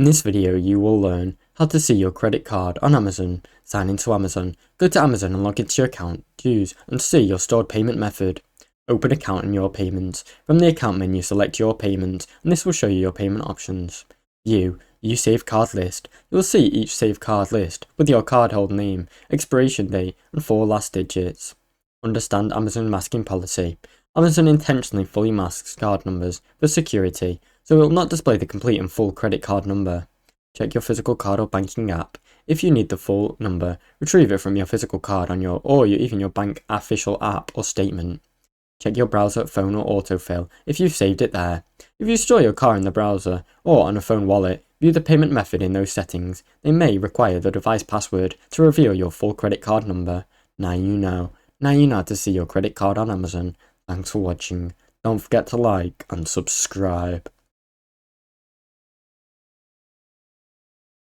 In this video, you will learn how to see your credit card on Amazon, sign into Amazon, go to Amazon and log into your account, use and see your stored payment method. Open account and your payments. From the account menu, select your payment and this will show you your payment options. View saved card list. You will see each saved card list with your cardholder name, expiration date and 4 last digits. Understand Amazon masking policy. Amazon intentionally fully masks card numbers for security, so it will not display the complete and full credit card number. Check your physical card or banking app. If you need the full number, retrieve it from your physical card on even your bank official app or statement. Check your browser, phone or autofill if you've saved it there. If you store your card in the browser or on a phone wallet, view the payment method in those settings. They may require the device password to reveal your full credit card number. Now you know. Now you know how to see your credit card on Amazon. Thanks for watching. Don't forget to like and subscribe.